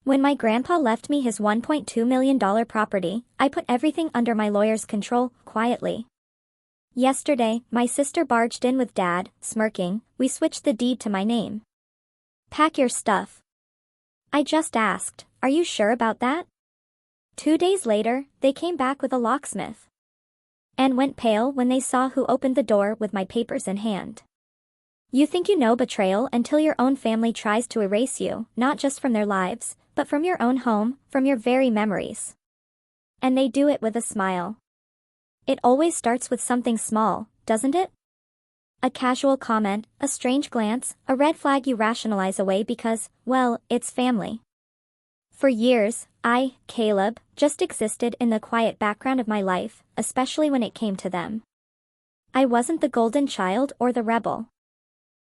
When my grandpa left me his $1.2 million property, I put everything under my lawyer's control, quietly. Yesterday, my sister barged in with Dad, smirking. We switched the deed to my name. Pack your stuff. I just asked, are you sure about that? 2 days later, they came back with a locksmith. And went pale when they saw who opened the door with my papers in hand. You think you know betrayal until your own family tries to erase you, not just from their lives, but from your own home, from your very memories. And they do it with a smile. It always starts with something small, doesn't it? A casual comment, a strange glance, a red flag you rationalize away because, well, it's family. For years, I, Caleb, just existed in the quiet background of my life, especially when it came to them. I wasn't the golden child or the rebel.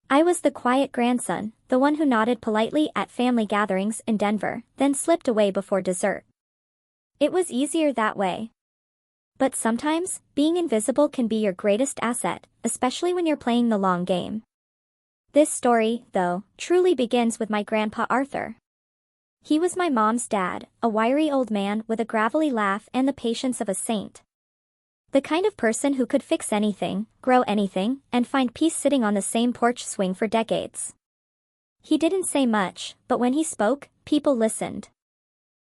I was the quiet grandson, the one who nodded politely at family gatherings in Denver, then slipped away before dessert. It was easier that way. But sometimes, being invisible can be your greatest asset, especially when you're playing the long game. This story, though, truly begins with my grandpa Arthur. He was my mom's dad, a wiry old man with a gravelly laugh and the patience of a saint. The kind of person who could fix anything, grow anything, and find peace sitting on the same porch swing for decades. He didn't say much, but when he spoke, people listened.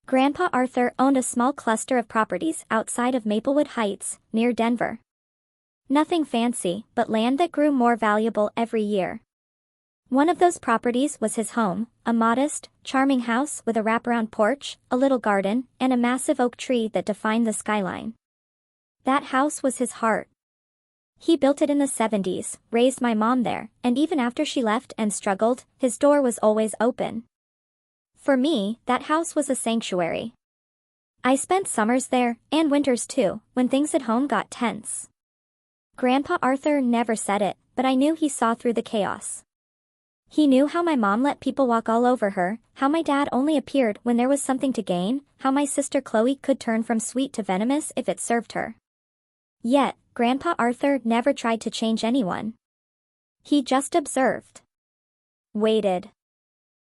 Grandpa Arthur owned a small cluster of properties outside of Maplewood Heights, near Denver. Nothing fancy, but land that grew more valuable every year. One of those properties was his home, a modest, charming house with a wraparound porch, a little garden, and a massive oak tree that defined the skyline. That house was his heart. He built it in the 70s, raised my mom there, and even after she left and struggled, his door was always open. For me, that house was a sanctuary. I spent summers there, and winters too, when things at home got tense. Grandpa Arthur never said it, but I knew he saw through the chaos. He knew how my mom let people walk all over her, how my dad only appeared when there was something to gain, how my sister Chloe could turn from sweet to venomous if it served her. Yet, Grandpa Arthur never tried to change anyone. He just observed. Waited.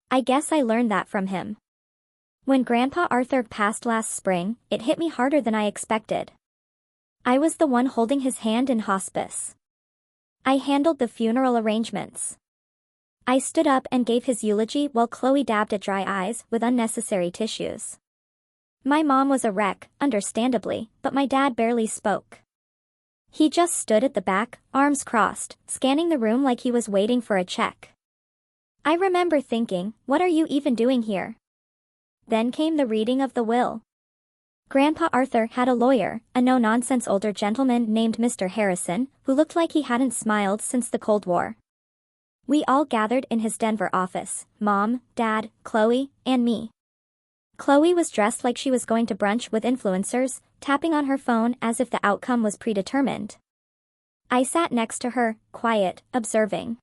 I guess I learned that from him. When Grandpa Arthur passed last spring, it hit me harder than I expected. I was the one holding his hand in hospice. I handled the funeral arrangements. I stood up and gave his eulogy while Chloe dabbed at dry eyes with unnecessary tissues. My mom was a wreck, understandably, but my dad barely spoke. He just stood at the back, arms crossed, scanning the room like he was waiting for a check. I remember thinking, what are you even doing here? Then came the reading of the will. Grandpa Arthur had a lawyer, a no-nonsense older gentleman named Mr. Harrison, who looked like he hadn't smiled since the Cold War. We all gathered in his Denver office, Mom, Dad, Chloe, and me. Chloe was dressed like she was going to brunch with influencers, tapping on her phone as if the outcome was predetermined. I sat next to her, quiet, observing.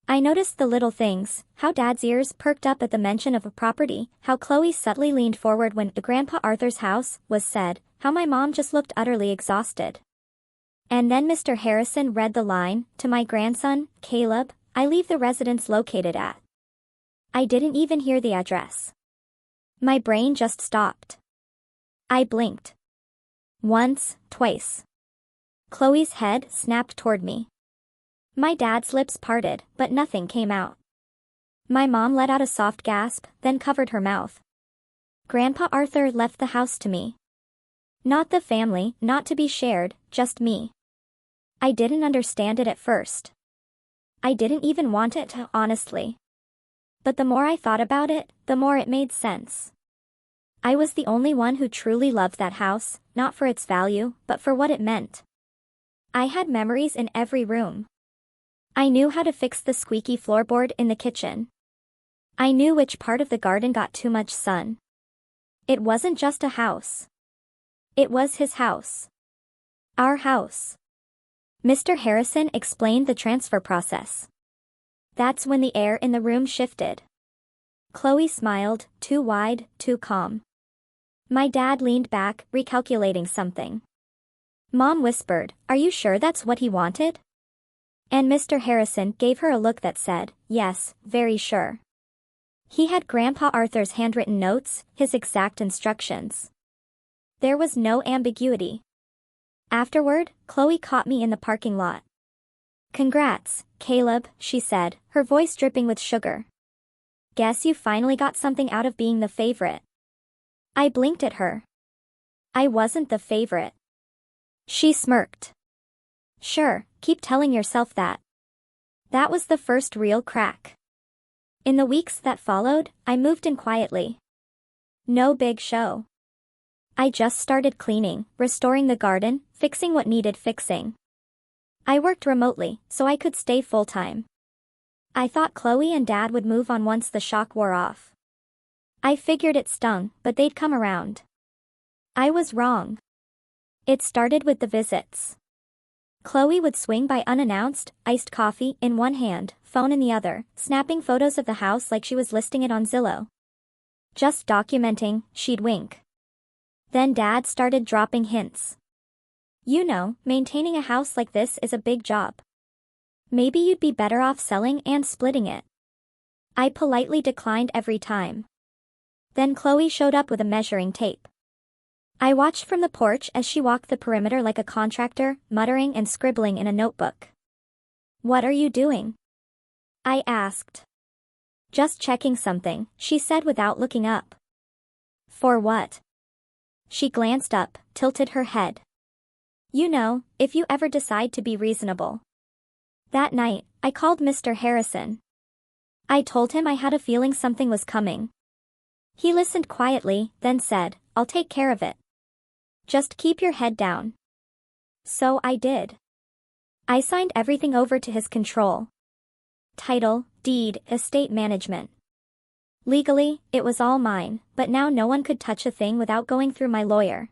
I noticed the little things, how Dad's ears perked up at the mention of a property, how Chloe subtly leaned forward when Grandpa Arthur's house was said, how my mom just looked utterly exhausted. And then Mr. Harrison read the line, to my grandson, Caleb, I leave the residence located at. I didn't even hear the address. My brain just stopped. I blinked. Once, twice. Chloe's head snapped toward me. My dad's lips parted, but nothing came out. My mom let out a soft gasp, then covered her mouth. Grandpa Arthur left the house to me. Not the family, not to be shared, just me. I didn't understand it at first. I didn't even want it to, honestly. But the more I thought about it, the more it made sense. I was the only one who truly loved that house, not for its value, but for what it meant. I had memories in every room. I knew how to fix the squeaky floorboard in the kitchen. I knew which part of the garden got too much sun. It wasn't just a house. It was his house. Our house. Mr. Harrison explained the transfer process. That's when the air in the room shifted. Chloe smiled, too wide, too calm. My dad leaned back, recalculating something. Mom whispered, "Are you sure that's what he wanted?" And Mr. Harrison gave her a look that said, "Yes, very sure." He had Grandpa Arthur's handwritten notes, his exact instructions. There was no ambiguity. Afterward, Chloe caught me in the parking lot. "Congrats, Caleb," she said, her voice dripping with sugar. "Guess you finally got something out of being the favorite." I blinked at her. "I wasn't the favorite." She smirked. "Sure, keep telling yourself that." That was the first real crack. In the weeks that followed, I moved in quietly. No big show. I just started cleaning, restoring the garden, fixing what needed fixing. I worked remotely, so I could stay full-time. I thought Chloe and Dad would move on once the shock wore off. I figured it stung, but they'd come around. I was wrong. It started with the visits. Chloe would swing by unannounced, iced coffee in one hand, phone in the other, snapping photos of the house like she was listing it on Zillow. Just documenting, she'd wink. Then Dad started dropping hints. "You know, maintaining a house like this is a big job. Maybe you'd be better off selling and splitting it." I politely declined every time. Then Chloe showed up with a measuring tape. I watched from the porch as she walked the perimeter like a contractor, muttering and scribbling in a notebook. "What are you doing?" I asked. "Just checking something," she said without looking up. "For what?" She glanced up, tilted her head. "You know, if you ever decide to be reasonable." That night, I called Mr. Harrison. I told him I had a feeling something was coming. He listened quietly, then said, "I'll take care of it. Just keep your head down." So I did. I signed everything over to his control. Title, deed, estate management. Legally, it was all mine, but now no one could touch a thing without going through my lawyer.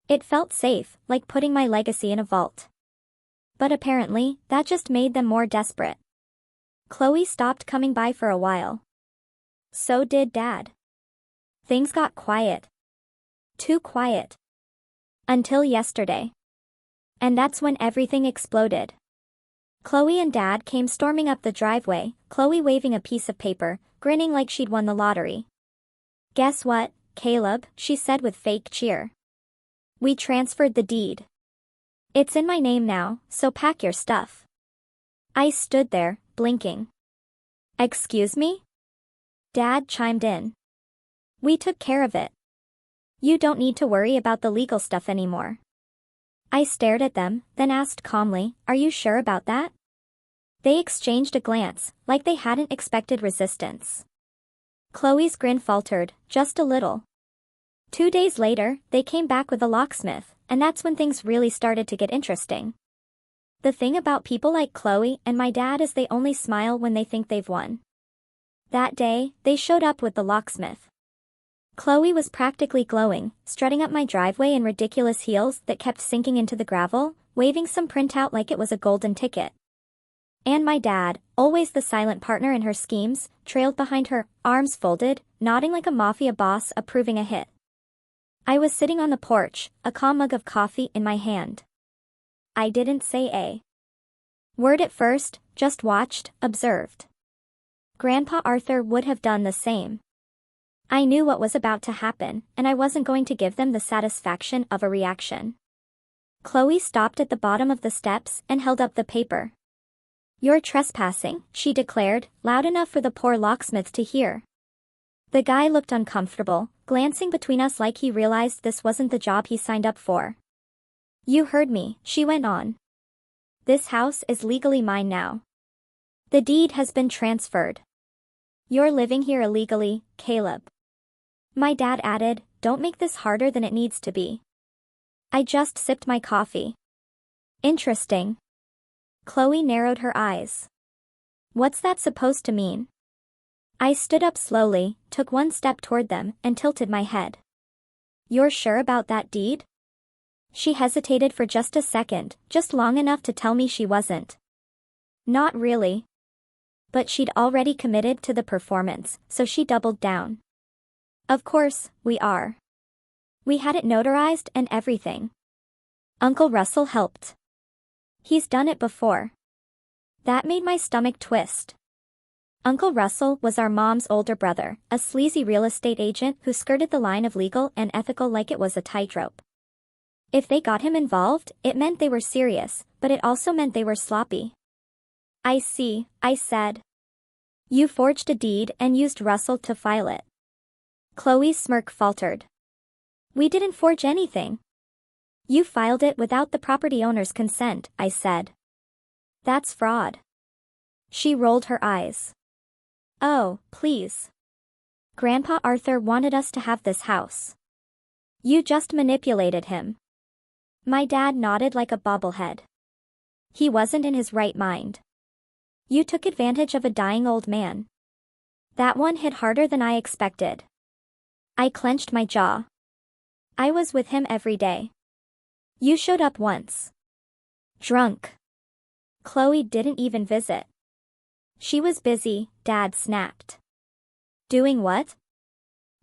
It felt safe, like putting my legacy in a vault. But apparently, that just made them more desperate. Chloe stopped coming by for a while. So did Dad. Things got quiet. Too quiet. Until yesterday. And that's when everything exploded. Chloe and Dad came storming up the driveway, Chloe waving a piece of paper, grinning like she'd won the lottery. "Guess what, Caleb," she said with fake cheer. "We transferred the deed. It's in my name now, so pack your stuff." I stood there, blinking. "Excuse me?" Dad chimed in. "We took care of it. You don't need to worry about the legal stuff anymore." I stared at them, then asked calmly, "Are you sure about that?" They exchanged a glance, like they hadn't expected resistance. Chloe's grin faltered, just a little. 2 days later, they came back with a locksmith, and that's when things really started to get interesting. The thing about people like Chloe and my dad is they only smile when they think they've won. That day, they showed up with the locksmith. Chloe was practically glowing, strutting up my driveway in ridiculous heels that kept sinking into the gravel, waving some printout like it was a golden ticket. And my dad, always the silent partner in her schemes, trailed behind her, arms folded, nodding like a mafia boss approving a hit. I was sitting on the porch, a calm mug of coffee in my hand. I didn't say a word at first, just watched, observed. Grandpa Arthur would have done the same. I knew what was about to happen, and I wasn't going to give them the satisfaction of a reaction. Chloe stopped at the bottom of the steps and held up the paper. "You're trespassing," she declared, loud enough for the poor locksmith to hear. The guy looked uncomfortable, glancing between us like he realized this wasn't the job he signed up for. "You heard me," she went on. "This house is legally mine now. The deed has been transferred. You're living here illegally, Caleb." My dad added, "Don't make this harder than it needs to be." I just sipped my coffee. "Interesting." Chloe narrowed her eyes. "What's that supposed to mean?" I stood up slowly, took one step toward them, and tilted my head. "You're sure about that deed?" She hesitated for just a second, just long enough to tell me she wasn't. "Not really." But she'd already committed to the performance, so she doubled down. "Of course, we are. We had it notarized and everything. Uncle Russell helped. He's done it before." That made my stomach twist. Uncle Russell was our mom's older brother, a sleazy real estate agent who skirted the line of legal and ethical like it was a tightrope. If they got him involved, it meant they were serious, but it also meant they were sloppy. I see, I said. You forged a deed and used Russell to file it. Chloe's smirk faltered. We didn't forge anything. You filed it without the property owner's consent, I said. That's fraud. She rolled her eyes. Oh, please. Grandpa Arthur wanted us to have this house. You just manipulated him. My dad nodded like a bobblehead. He wasn't in his right mind. You took advantage of a dying old man. That one hit harder than I expected. I clenched my jaw. I was with him every day. You showed up once. Drunk. Chloe didn't even visit. She was busy, Dad snapped. Doing what?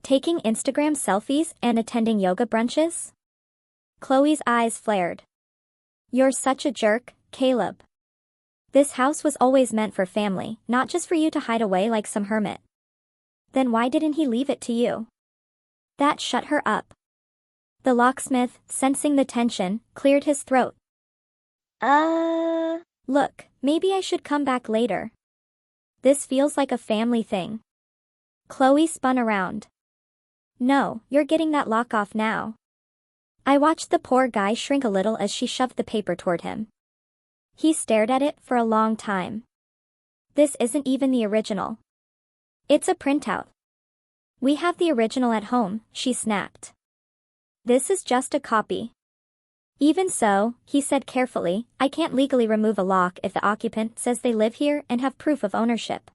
Taking Instagram selfies and attending yoga brunches? Chloe's eyes flared. You're such a jerk, Caleb. This house was always meant for family, not just for you to hide away like some hermit. Then why didn't he leave it to you? That shut her up. The locksmith, sensing the tension, cleared his throat. Look, maybe I should come back later. This feels like a family thing. Chloe spun around. No, you're getting that lock off now. I watched the poor guy shrink a little as she shoved the paper toward him. He stared at it for a long time. This isn't even the original. It's a printout. We have the original at home, she snapped. This is just a copy. Even so, he said carefully, I can't legally remove a lock if the occupant says they live here and have proof of ownership.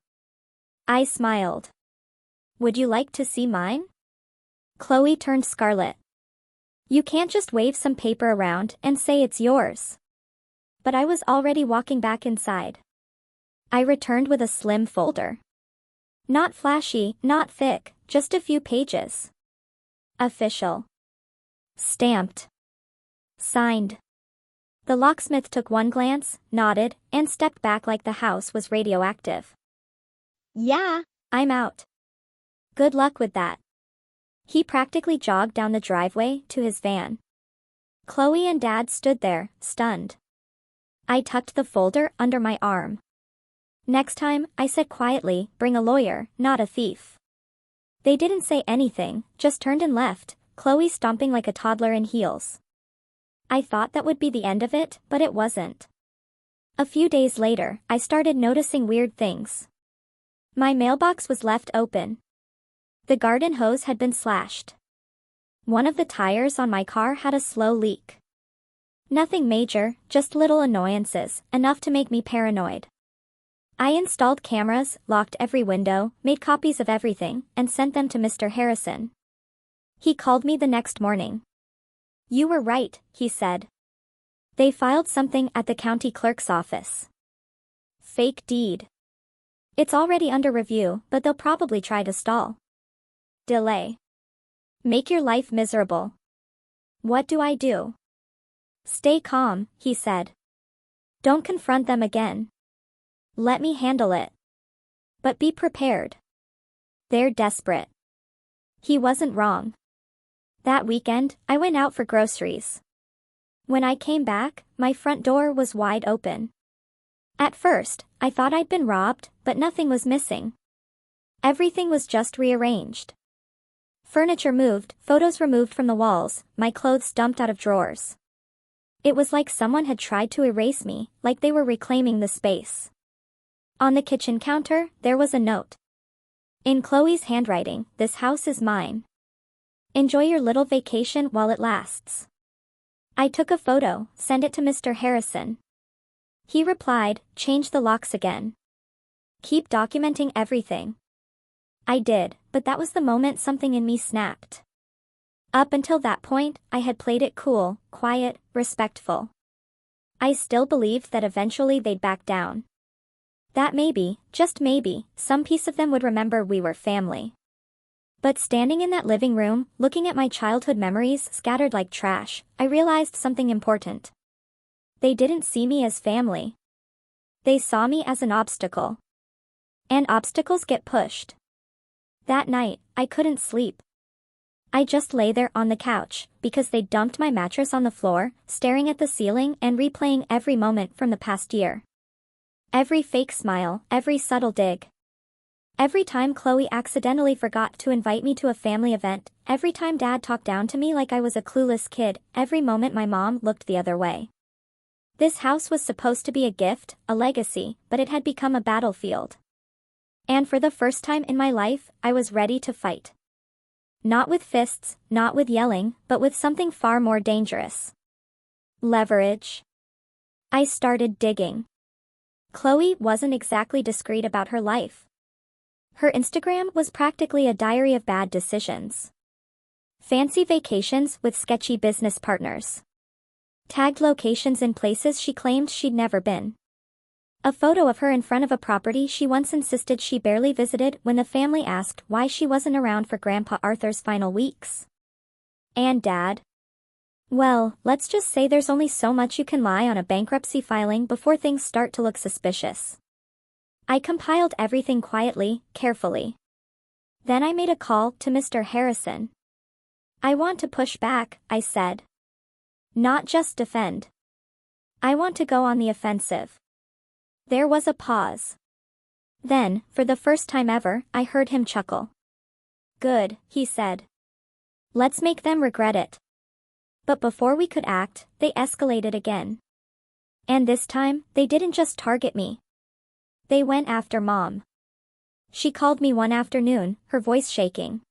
I smiled. Would you like to see mine? Chloe turned scarlet. You can't just wave some paper around and say it's yours. But I was already walking back inside. I returned with a slim folder. Not flashy, not thick, just a few pages. Official. Stamped. Signed. The locksmith took one glance, nodded, and stepped back like the house was radioactive. Yeah, I'm out. Good luck with that. He practically jogged down the driveway to his van. Chloe and Dad stood there, stunned. I tucked the folder under my arm. Next time, I said quietly, bring a lawyer, not a thief. They didn't say anything, just turned and left, Chloe stomping like a toddler in heels. I thought that would be the end of it, but it wasn't. A few days later, I started noticing weird things. My mailbox was left open. The garden hose had been slashed. One of the tires on my car had a slow leak. Nothing major, just little annoyances, enough to make me paranoid. I installed cameras, locked every window, made copies of everything, and sent them to Mr. Harrison. He called me the next morning. You were right, he said. They filed something at the county clerk's office. Fake deed. It's already under review, but they'll probably try to stall. Delay. Make your life miserable. What do I do? Stay calm, he said. Don't confront them again. Let me handle it. But be prepared. They're desperate. He wasn't wrong. That weekend, I went out for groceries. When I came back, my front door was wide open. At first, I thought I'd been robbed, but nothing was missing. Everything was just rearranged. Furniture moved, photos removed from the walls, my clothes dumped out of drawers. It was like someone had tried to erase me, like they were reclaiming the space. On the kitchen counter, there was a note. In Chloe's handwriting, this house is mine. Enjoy your little vacation while it lasts. I took a photo, sent it to Mr. Harrison. He replied, change the locks again. Keep documenting everything. I did, but that was the moment something in me snapped. Up until that point, I had played it cool, quiet, respectful. I still believed that eventually they'd back down. That maybe, just maybe, some piece of them would remember we were family. But standing in that living room, looking at my childhood memories scattered like trash, I realized something important. They didn't see me as family. They saw me as an obstacle. And obstacles get pushed. That night, I couldn't sleep. I just lay there on the couch, because they dumped my mattress on the floor, staring at the ceiling and replaying every moment from the past year. Every fake smile, every subtle dig. Every time Chloe accidentally forgot to invite me to a family event, every time Dad talked down to me like I was a clueless kid, every moment my mom looked the other way. This house was supposed to be a gift, a legacy, but it had become a battlefield. And for the first time in my life, I was ready to fight. Not with fists, not with yelling, but with something far more dangerous. Leverage. I started digging. Chloe wasn't exactly discreet about her life. Her Instagram was practically a diary of bad decisions. Fancy vacations with sketchy business partners. Tagged locations in places she claimed she'd never been. A photo of her in front of a property she once insisted she barely visited when the family asked why she wasn't around for Grandpa Arthur's final weeks. And Dad? Well, let's just say there's only so much you can lie on a bankruptcy filing before things start to look suspicious. I compiled everything quietly, carefully. Then I made a call to Mr. Harrison. I want to push back, I said. Not just defend. I want to go on the offensive. There was a pause. Then, for the first time ever, I heard him chuckle. Good, he said. Let's make them regret it. But before we could act, they escalated again. And this time, they didn't just target me. They went after Mom. She called me one afternoon, her voice shaking.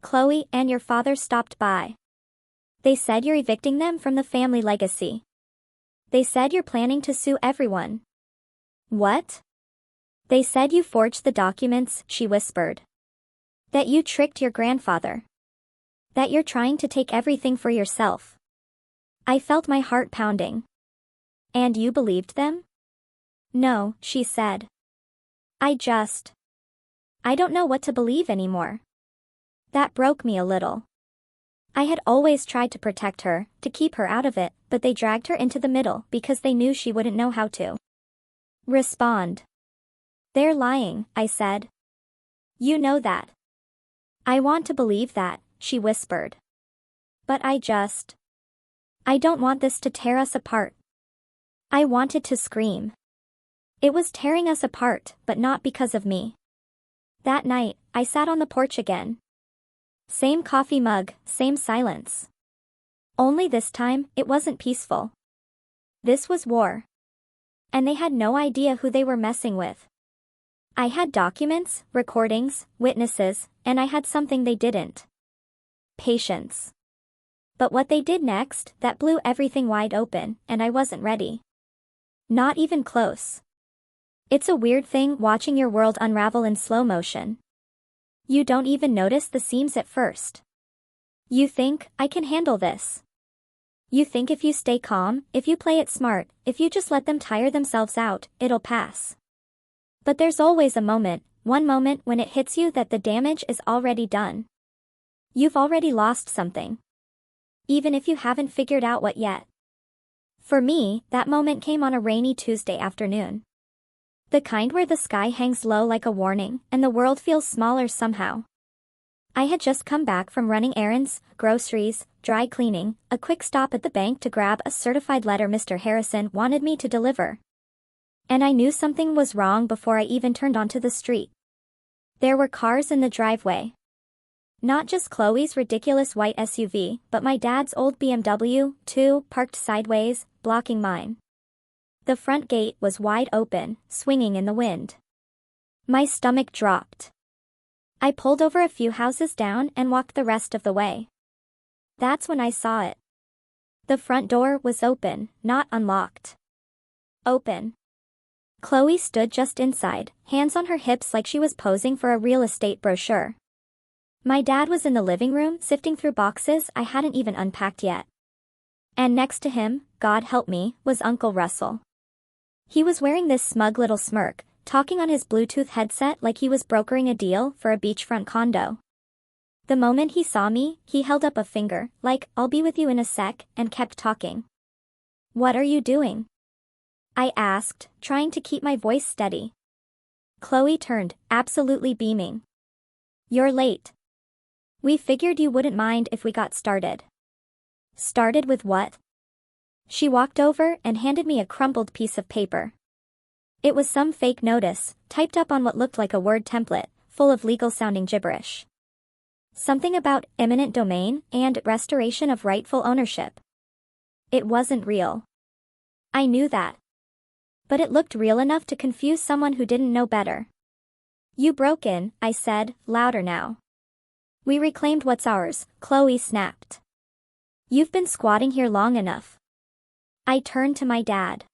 Chloe and your father stopped by. They said you're evicting them from the family legacy. They said you're planning to sue everyone. What? They said you forged the documents, she whispered. That you tricked your grandfather. That you're trying to take everything for yourself. I felt my heart pounding. And you believed them? No, she said. I don't know what to believe anymore. That broke me a little. I had always tried to protect her, to keep her out of it, but they dragged her into the middle because they knew she wouldn't know how to respond. They're lying, I said. You know that. I want to believe that, she whispered. But I don't want this to tear us apart. I wanted to scream. It was tearing us apart, but not because of me. That night, I sat on the porch again. Same coffee mug, same silence. Only this time, it wasn't peaceful. This was war. And they had no idea who they were messing with. I had documents, recordings, witnesses, and I had something they didn't. Patience. But what they did next, that blew everything wide open, and I wasn't ready. Not even close. It's a weird thing watching your world unravel in slow motion. You don't even notice the seams at first. You think, I can handle this. You think if you stay calm, if you play it smart, if you just let them tire themselves out, it'll pass. But there's always a moment, one moment when it hits you that the damage is already done. You've already lost something. Even if you haven't figured out what yet. For me, that moment came on a rainy Tuesday afternoon. The kind where the sky hangs low like a warning, and the world feels smaller somehow. I had just come back from running errands, groceries, dry cleaning, a quick stop at the bank to grab a certified letter Mr. Harrison wanted me to deliver. And I knew something was wrong before I even turned onto the street. There were cars in the driveway. Not just Chloe's ridiculous white SUV, but my dad's old BMW, too, parked sideways, blocking mine. The front gate was wide open, swinging in the wind. My stomach dropped. I pulled over a few houses down and walked the rest of the way. That's when I saw it. The front door was open, not unlocked. Open. Chloe stood just inside, hands on her hips like she was posing for a real estate brochure. My dad was in the living room sifting through boxes I hadn't even unpacked yet. And next to him, God help me, was Uncle Russell. He was wearing this smug little smirk, talking on his Bluetooth headset like he was brokering a deal for a beachfront condo. The moment he saw me, he held up a finger, like, I'll be with you in a sec, and kept talking. What are you doing? I asked, trying to keep my voice steady. Chloe turned, absolutely beaming. You're late. We figured you wouldn't mind if we got started. Started with what? She walked over and handed me a crumpled piece of paper. It was some fake notice, typed up on what looked like a word template, full of legal-sounding gibberish. Something about eminent domain and restoration of rightful ownership. It wasn't real. I knew that. But it looked real enough to confuse someone who didn't know better. You broke in, I said, louder now. We reclaimed what's ours, Chloe snapped. You've been squatting here long enough. I turned to my dad.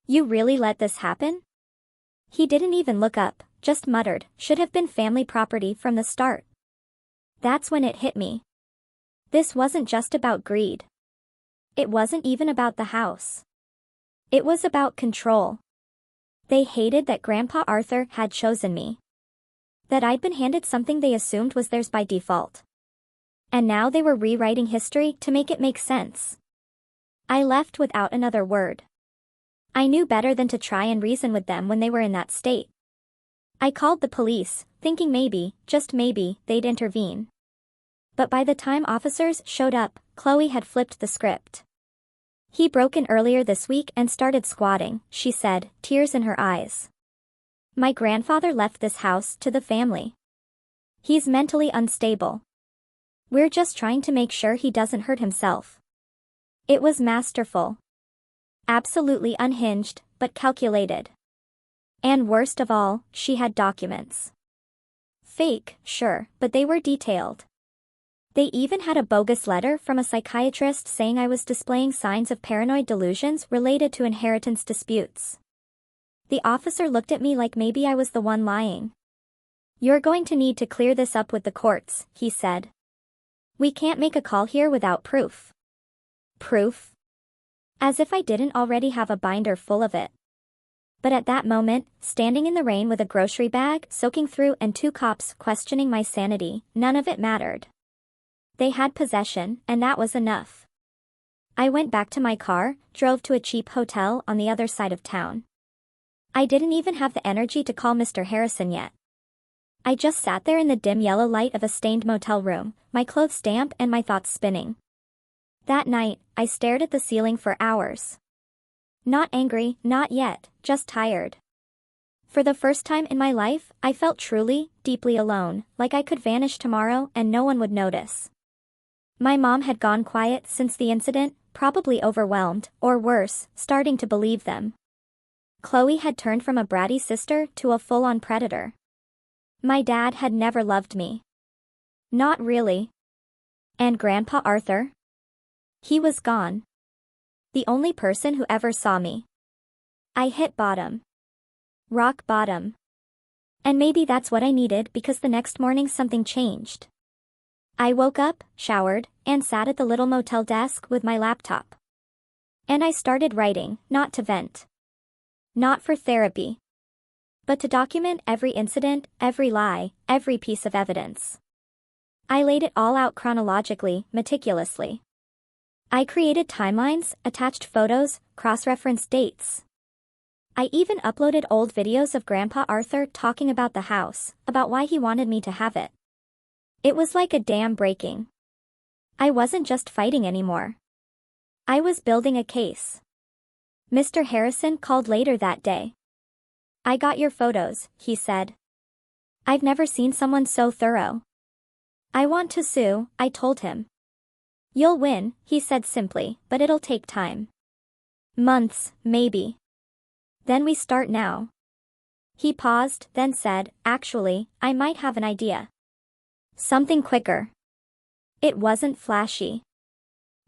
You really let this happen? He didn't even look up, just muttered, should have been family property from the start. That's when it hit me. This wasn't just about greed. It wasn't even about the house. It was about control. They hated that Grandpa Arthur had chosen me. That I'd been handed something they assumed was theirs by default. And now they were rewriting history to make it make sense. I left without another word. I knew better than to try and reason with them when they were in that state. I called the police, thinking maybe, just maybe, they'd intervene. But by the time officers showed up, Chloe had flipped the script. He broke in earlier this week and started squatting, she said, tears in her eyes. My grandfather left this house to the family. He's mentally unstable. We're just trying to make sure he doesn't hurt himself. It was masterful. Absolutely unhinged, but calculated. And worst of all, she had documents. Fake, sure, but they were detailed. They even had a bogus letter from a psychiatrist saying I was displaying signs of paranoid delusions related to inheritance disputes. The officer looked at me like maybe I was the one lying. You're going to need to clear this up with the courts, he said. We can't make a call here without proof. Proof? As if I didn't already have a binder full of it. But at that moment, standing in the rain with a grocery bag soaking through and 2 cops questioning my sanity, none of it mattered. They had possession, and that was enough. I went back to my car, drove to a cheap hotel on the other side of town. I didn't even have the energy to call Mr. Harrison yet. I just sat there in the dim yellow light of a stained motel room, my clothes damp and my thoughts spinning. That night, I stared at the ceiling for hours. Not angry, not yet, just tired. For the first time in my life, I felt truly, deeply alone, like I could vanish tomorrow and no one would notice. My mom had gone quiet since the incident, probably overwhelmed, or worse, starting to believe them. Chloe had turned from a bratty sister to a full-on predator. My dad had never loved me. Not really. And Grandpa Arthur? He was gone. The only person who ever saw me. I hit bottom. Rock bottom. And maybe that's what I needed because the next morning something changed. I woke up, showered, and sat at the little motel desk with my laptop. And I started writing, not to vent. Not for therapy. But to document every incident, every lie, every piece of evidence. I laid it all out chronologically, meticulously. I created timelines, attached photos, cross-referenced dates. I even uploaded old videos of Grandpa Arthur talking about the house, about why he wanted me to have it. It was like a dam breaking. I wasn't just fighting anymore. I was building a case. Mr. Harrison called later that day. I got your photos, he said. I've never seen someone so thorough. I want to sue, I told him. You'll win, he said simply, but it'll take time. Months, maybe. Then we start now. He paused, then said, actually, I might have an idea. Something quicker. It wasn't flashy.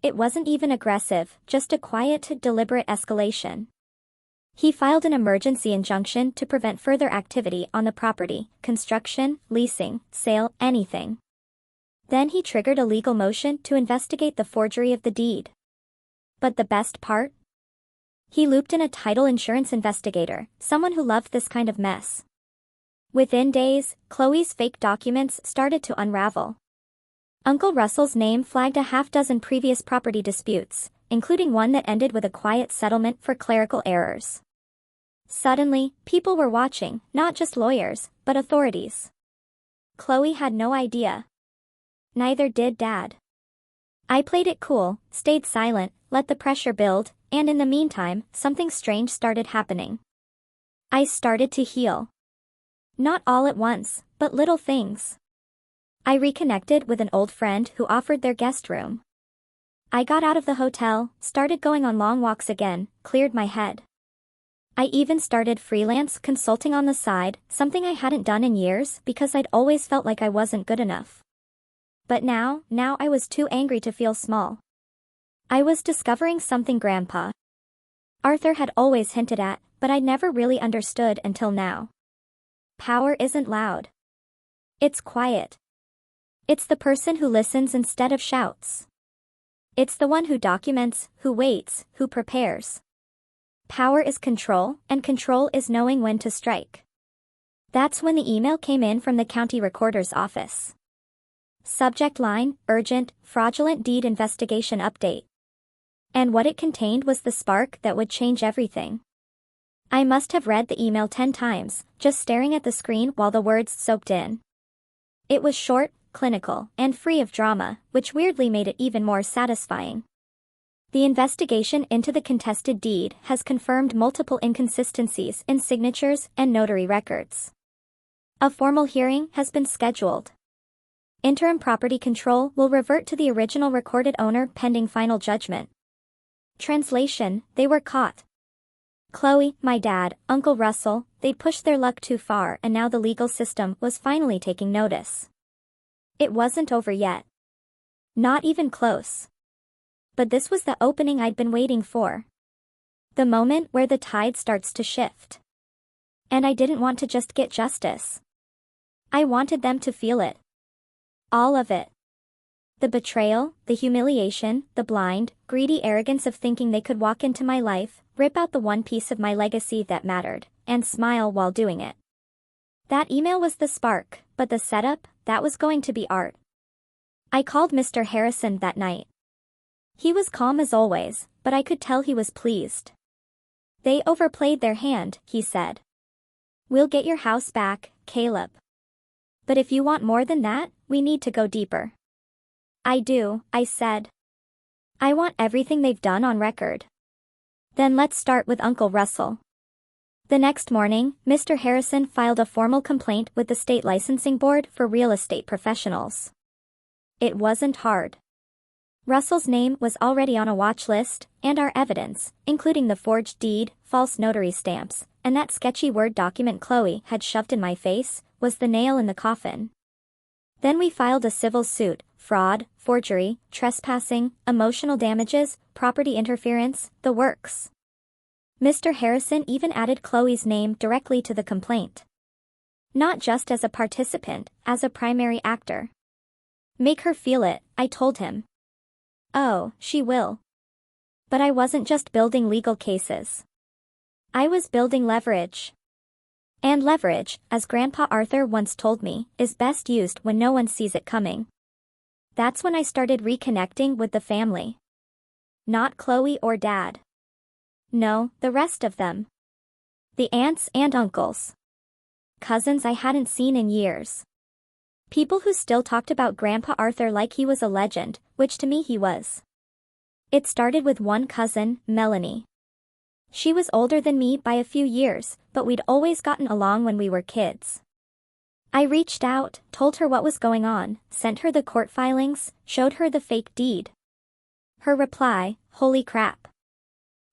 It wasn't even aggressive, just a quiet, deliberate escalation. He filed an emergency injunction to prevent further activity on the property, construction, leasing, sale, anything. Then he triggered a legal motion to investigate the forgery of the deed. But the best part? He looped in a title insurance investigator, someone who loved this kind of mess. Within days, Chloe's fake documents started to unravel. Uncle Russell's name flagged a half-dozen previous property disputes, including one that ended with a quiet settlement for clerical errors. Suddenly, people were watching, not just lawyers, but authorities. Chloe had no idea. Neither did Dad. I played it cool, stayed silent, let the pressure build, and in the meantime, something strange started happening. I started to heal. Not all at once, but little things. I reconnected with an old friend who offered their guest room. I got out of the hotel, started going on long walks again, cleared my head. I even started freelance consulting on the side, something I hadn't done in years because I'd always felt like I wasn't good enough. But now I was too angry to feel small. I was discovering something Grandpa Arthur had always hinted at, but I'd never really understood until now. Power isn't loud. It's quiet. It's the person who listens instead of shouts. It's the one who documents, who waits, who prepares. Power is control, and control is knowing when to strike. That's when the email came in from the county recorder's office. Subject line, urgent, fraudulent deed investigation update. And what it contained was the spark that would change everything. I must have read the email 10 times, just staring at the screen while the words soaked in. It was short, clinical, and free of drama, which weirdly made it even more satisfying. The investigation into the contested deed has confirmed multiple inconsistencies in signatures and notary records. A formal hearing has been scheduled. Interim property control will revert to the original recorded owner pending final judgment. Translation, they were caught. Chloe, my dad, Uncle Russell, they'd pushed their luck too far and now the legal system was finally taking notice. It wasn't over yet. Not even close. But this was the opening I'd been waiting for. The moment where the tide starts to shift. And I didn't want to just get justice. I wanted them to feel it. All of it. The betrayal, the humiliation, the blind, greedy arrogance of thinking they could walk into my life, rip out the one piece of my legacy that mattered, and smile while doing it. That email was the spark, but the setup, that was going to be art. I called Mr. Harrison that night. He was calm as always, but I could tell he was pleased. They overplayed their hand, he said. We'll get your house back, Caleb. But if you want more than that, we need to go deeper. I do, I said. I want everything they've done on record. Then let's start with Uncle Russell. The next morning, Mr. Harrison filed a formal complaint with the state licensing board for real estate professionals. It wasn't hard. Russell's name was already on a watch list, and our evidence, including the forged deed, false notary stamps, and that sketchy Word document Chloe had shoved in my face, was the nail in the coffin. Then we filed a civil suit, fraud, forgery, trespassing, emotional damages, property interference, the works. Mr. Harrison even added Chloe's name directly to the complaint. Not just as a participant, as a primary actor. Make her feel it, I told him. Oh, she will. But I wasn't just building legal cases. I was building leverage. And leverage, as Grandpa Arthur once told me, is best used when no one sees it coming. That's when I started reconnecting with the family. Not Chloe or Dad. No, the rest of them. The aunts and uncles. Cousins I hadn't seen in years. People who still talked about Grandpa Arthur like he was a legend, which to me he was. It started with one cousin, Melanie. She was older than me by a few years, but we'd always gotten along when we were kids. I reached out, told her what was going on, sent her the court filings, showed her the fake deed. Her reply, holy crap.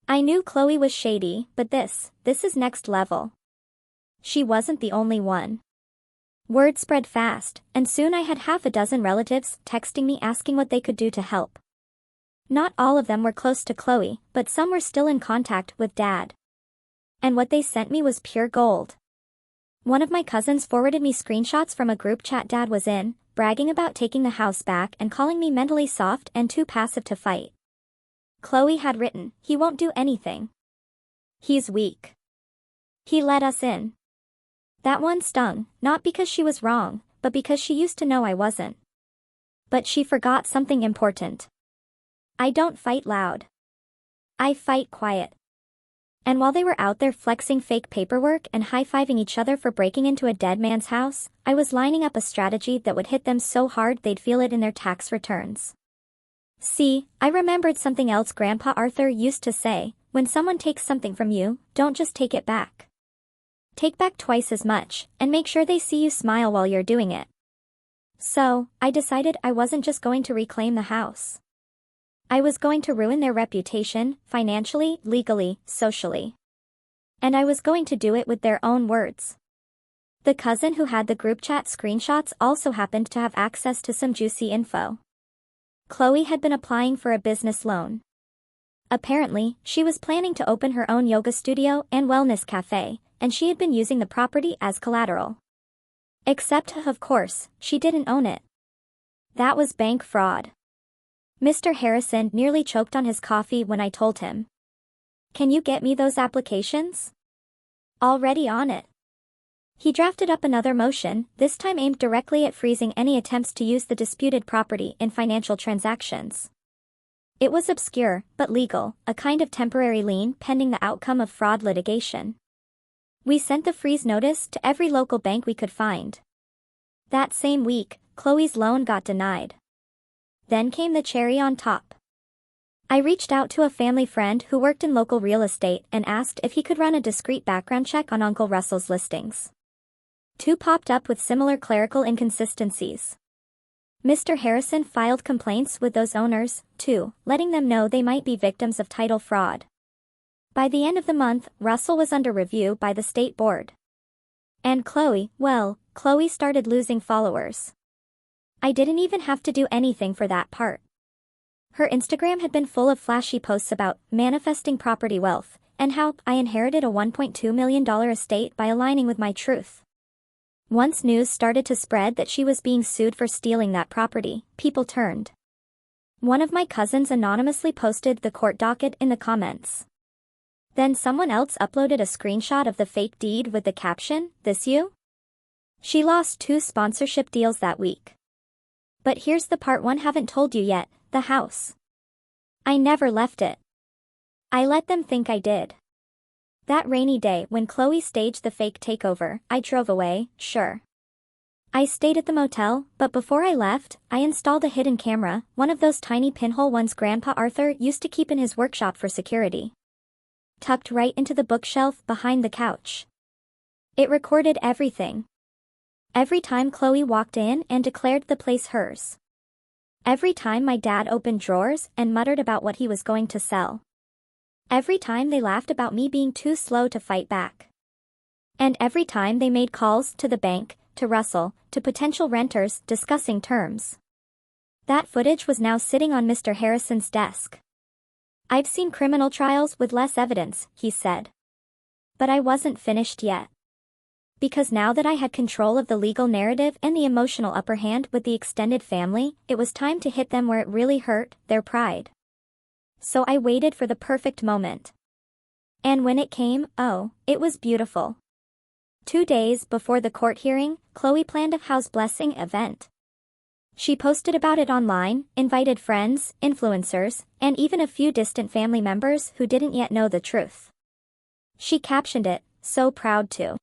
I knew Chloe was shady, but this is next level. She wasn't the only one. Word spread fast, and soon I had half a dozen relatives texting me asking what they could do to help. Not all of them were close to Chloe, but some were still in contact with Dad. And what they sent me was pure gold. One of my cousins forwarded me screenshots from a group chat Dad was in, bragging about taking the house back and calling me mentally soft and too passive to fight. Chloe had written, he won't do anything. He's weak. He let us in. That one stung, not because she was wrong, but because she used to know I wasn't. But she forgot something important. I don't fight loud. I fight quiet. And while they were out there flexing fake paperwork and high-fiving each other for breaking into a dead man's house, I was lining up a strategy that would hit them so hard they'd feel it in their tax returns. See, I remembered something else Grandpa Arthur used to say: when someone takes something from you, don't just take it back. Take back twice as much, and make sure they see you smile while you're doing it. So, I decided I wasn't just going to reclaim the house. I was going to ruin their reputation, financially, legally, socially. And I was going to do it with their own words. The cousin who had the group chat screenshots also happened to have access to some juicy info. Chloe had been applying for a business loan. Apparently, she was planning to open her own yoga studio and wellness cafe, and she had been using the property as collateral. Except, of course, she didn't own it. That was bank fraud. Mr. Harrison nearly choked on his coffee when I told him. Can you get me those applications? Already on it. He drafted up another motion, this time aimed directly at freezing any attempts to use the disputed property in financial transactions. It was obscure, but legal, a kind of temporary lien pending the outcome of fraud litigation. We sent the freeze notice to every local bank we could find. That same week, Chloe's loan got denied. Then came the cherry on top. I reached out to a family friend who worked in local real estate and asked if he could run a discreet background check on Uncle Russell's listings. 2 popped up with similar clerical inconsistencies. Mr. Harrison filed complaints with those owners, too, letting them know they might be victims of title fraud. By the end of the month, Russell was under review by the state board. And Chloe, well, Chloe started losing followers. I didn't even have to do anything for that part. Her Instagram had been full of flashy posts about manifesting property wealth, and how I inherited a $1.2 million estate by aligning with my truth. Once news started to spread that she was being sued for stealing that property, people turned. One of my cousins anonymously posted the court docket in the comments. Then someone else uploaded a screenshot of the fake deed with the caption, "This you?" She lost 2 sponsorship deals that week. But here's the part one haven't told you yet: the house. I never left it. I let them think I did. That rainy day when Chloe staged the fake takeover, I drove away, sure. I stayed at the motel, but before I left, I installed a hidden camera, one of those tiny pinhole ones Grandpa Arthur used to keep in his workshop for security. Tucked right into the bookshelf behind the couch. It recorded everything. Every time Chloe walked in and declared the place hers. Every time my dad opened drawers and muttered about what he was going to sell. Every time they laughed about me being too slow to fight back. And every time they made calls to the bank, to Russell, to potential renters discussing terms. That footage was now sitting on Mr. Harrison's desk. I've seen criminal trials with less evidence, he said. But I wasn't finished yet. Because now that I had control of the legal narrative and the emotional upper hand with the extended family, it was time to hit them where it really hurt, their pride. So I waited for the perfect moment. And when it came, oh, it was beautiful. 2 days before the court hearing, Chloe planned a house blessing event. She posted about it online, invited friends, influencers, and even a few distant family members who didn't yet know the truth. She captioned it, "So proud to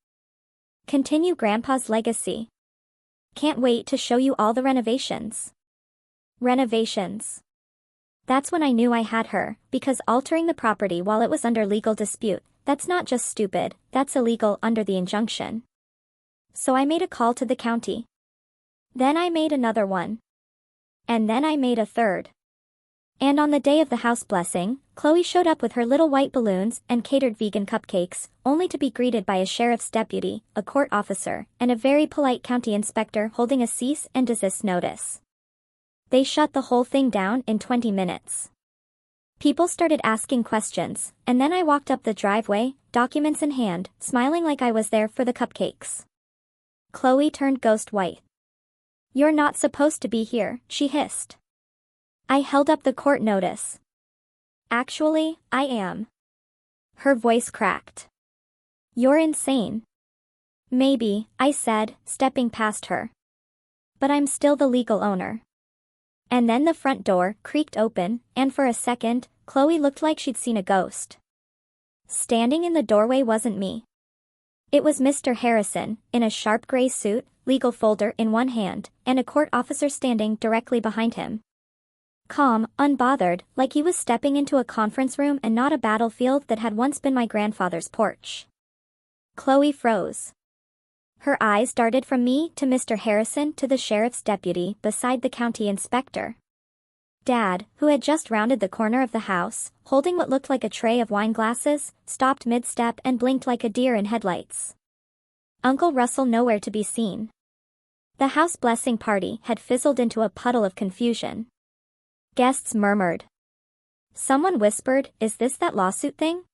continue Grandpa's legacy. Can't wait to show you all the renovations." Renovations. That's when I knew I had her, because altering the property while it was under legal dispute, that's not just stupid, that's illegal under the injunction. So I made a call to the county. Then I made another one. And then I made a third. And on the day of the house blessing, Chloe showed up with her little white balloons and catered vegan cupcakes, only to be greeted by a sheriff's deputy, a court officer, and a very polite county inspector holding a cease and desist notice. They shut the whole thing down in 20 minutes. People started asking questions, and then I walked up the driveway, documents in hand, smiling like I was there for the cupcakes. Chloe turned ghost white. "You're not supposed to be here," she hissed. I held up the court notice. "Actually, I am." Her voice cracked. "You're insane." "Maybe," I said, stepping past her. "But I'm still the legal owner." And then the front door creaked open, and for a second, Chloe looked like she'd seen a ghost. Standing in the doorway wasn't me. It was Mr. Harrison, in a sharp gray suit, legal folder in one hand, and a court officer standing directly behind him. Calm, unbothered, like he was stepping into a conference room and not a battlefield that had once been my grandfather's porch. Chloe froze. Her eyes darted from me to Mr. Harrison to the sheriff's deputy beside the county inspector. Dad, who had just rounded the corner of the house, holding what looked like a tray of wine glasses, stopped mid-step and blinked like a deer in headlights. Uncle Russell nowhere to be seen. The house blessing party had fizzled into a puddle of confusion. Guests murmured. Someone whispered, "Is this that lawsuit thing?"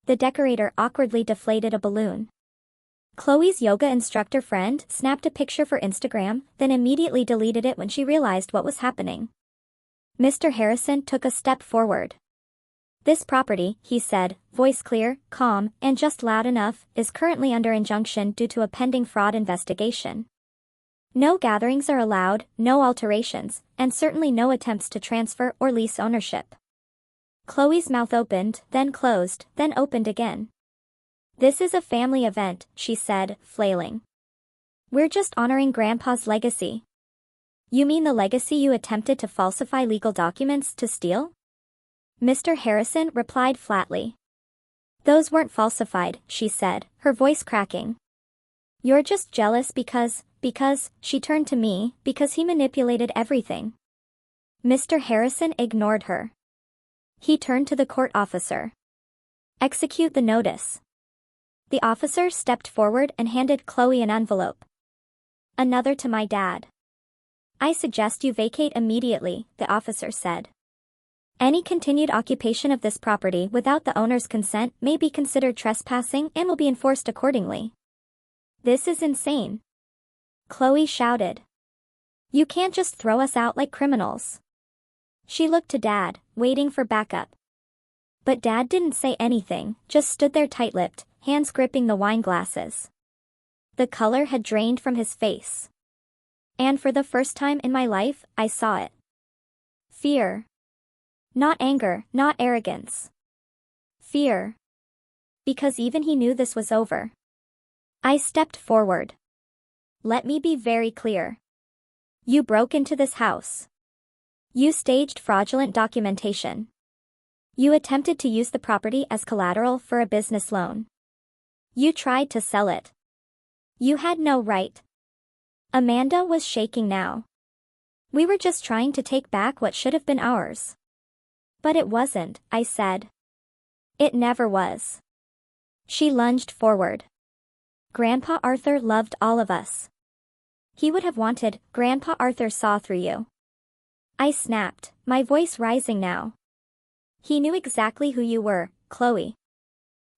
The decorator awkwardly deflated a balloon. Chloe's yoga instructor friend snapped a picture for Instagram, then immediately deleted it when she realized what was happening. Mr. Harrison took a step forward. "This property," he said, voice clear, calm, and just loud enough, "is currently under injunction due to a pending fraud investigation. No gatherings are allowed, no alterations, and certainly no attempts to transfer or lease ownership." Chloe's mouth opened, then closed, then opened again. "This is a family event," she said, flailing. "We're just honoring Grandpa's legacy." "You mean the legacy you attempted to falsify legal documents to steal?" Mr. Harrison replied flatly. "Those weren't falsified," she said, her voice cracking. "You're just jealous because, she turned to me, because he manipulated everything." Mr. Harrison ignored her. He turned to the court officer. "Execute the notice." The officer stepped forward and handed Chloe an envelope. "Another to my dad." "I suggest you vacate immediately," the officer said. "Any continued occupation of this property without the owner's consent may be considered trespassing and will be enforced accordingly." "This is insane," Chloe shouted. "You can't just throw us out like criminals." She looked to Dad, waiting for backup. But Dad didn't say anything, just stood there tight-lipped, hands gripping the wine glasses. The color had drained from his face. And for the first time in my life, I saw it. Fear. Not anger, not arrogance. Fear. Because even he knew this was over. I stepped forward. "Let me be very clear. You broke into this house. You staged fraudulent documentation. You attempted to use the property as collateral for a business loan. You tried to sell it. You had no right." Amanda was shaking now. "We were just trying to take back what should have been ours." "But it wasn't," I said. "It never was." She lunged forward. "Grandpa Arthur loved all of us. He would have wanted, Grandpa Arthur saw through you." I snapped, my voice rising now. "He knew exactly who you were, Chloe.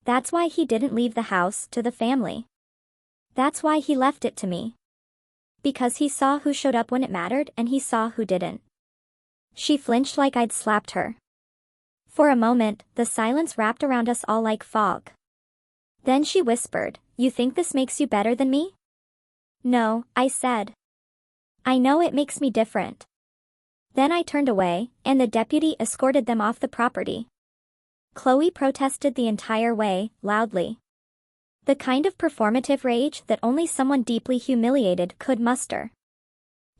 That's why he didn't leave the house to the family. That's why he left it to me. Because he saw who showed up when it mattered and he saw who didn't." She flinched like I'd slapped her. For a moment, the silence wrapped around us all like fog. Then she whispered, "You think this makes you better than me?" "No," I said. "I know it makes me different." Then I turned away, and the deputy escorted them off the property. Chloe protested the entire way, loudly. The kind of performative rage that only someone deeply humiliated could muster.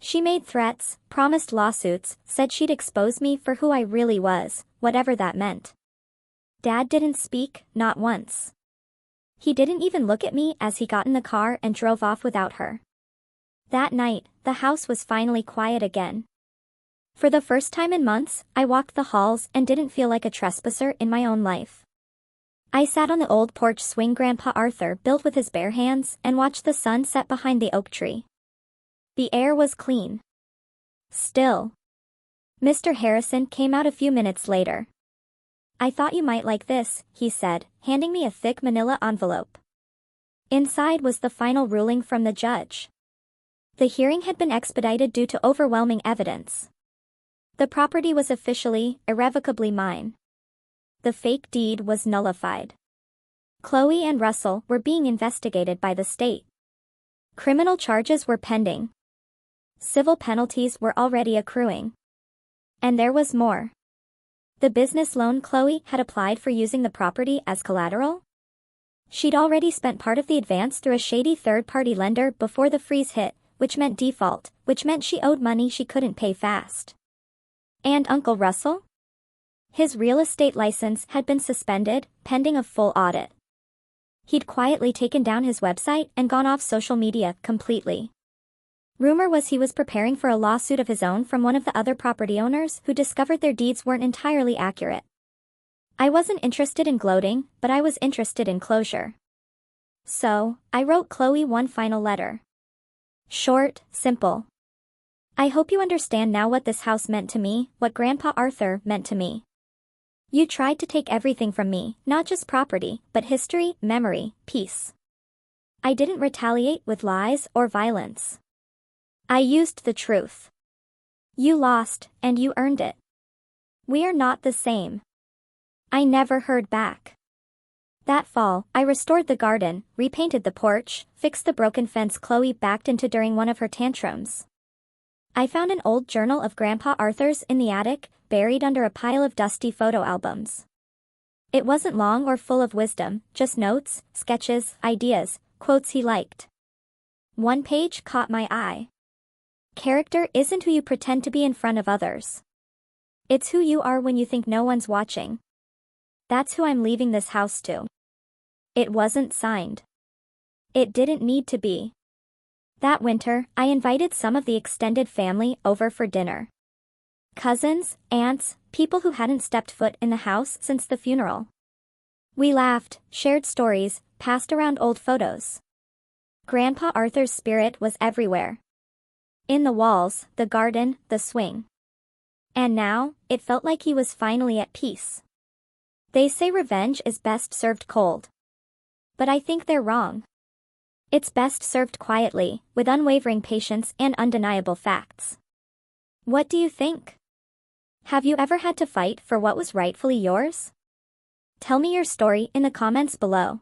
She made threats, promised lawsuits, said she'd expose me for who I really was, whatever that meant. Dad didn't speak, not once. He didn't even look at me as he got in the car and drove off without her. That night, the house was finally quiet again. For the first time in months, I walked the halls and didn't feel like a trespasser in my own life. I sat on the old porch swing Grandpa Arthur built with his bare hands and watched the sun set behind the oak tree. The air was clean. Still. Mr. Harrison came out a few minutes later. "I thought you might like this," he said, handing me a thick manila envelope. Inside was the final ruling from the judge. The hearing had been expedited due to overwhelming evidence. The property was officially, irrevocably mine. The fake deed was nullified. Chloe and Russell were being investigated by the state. Criminal charges were pending. Civil penalties were already accruing. And there was more. The business loan Chloe had applied for using the property as collateral? She'd already spent part of the advance through a shady third-party lender before the freeze hit, which meant default, which meant she owed money she couldn't pay fast. And Uncle Russell? His real estate license had been suspended, pending a full audit. He'd quietly taken down his website and gone off social media completely. Rumor was he was preparing for a lawsuit of his own from one of the other property owners who discovered their deeds weren't entirely accurate. I wasn't interested in gloating, but I was interested in closure. So, I wrote Chloe one final letter. Short, simple. I hope you understand now what this house meant to me, what Grandpa Arthur meant to me. You tried to take everything from me, not just property, but history, memory, peace. I didn't retaliate with lies or violence. I used the truth. You lost, and you earned it. We are not the same. I never heard back. That fall, I restored the garden, repainted the porch, fixed the broken fence Chloe backed into during one of her tantrums. I found an old journal of Grandpa Arthur's in the attic, buried under a pile of dusty photo albums. It wasn't long or full of wisdom, just notes, sketches, ideas, quotes he liked. One page caught my eye. Character isn't who you pretend to be in front of others. It's who you are when you think no one's watching. That's who I'm leaving this house to. It wasn't signed. It didn't need to be. That winter, I invited some of the extended family over for dinner. Cousins, aunts, people who hadn't stepped foot in the house since the funeral. We laughed, shared stories, passed around old photos. Grandpa Arthur's spirit was everywhere. In the walls, the garden, the swing. And now, it felt like he was finally at peace. They say revenge is best served cold. But I think they're wrong. It's best served quietly, with unwavering patience and undeniable facts. What do you think? Have you ever had to fight for what was rightfully yours? Tell me your story in the comments below.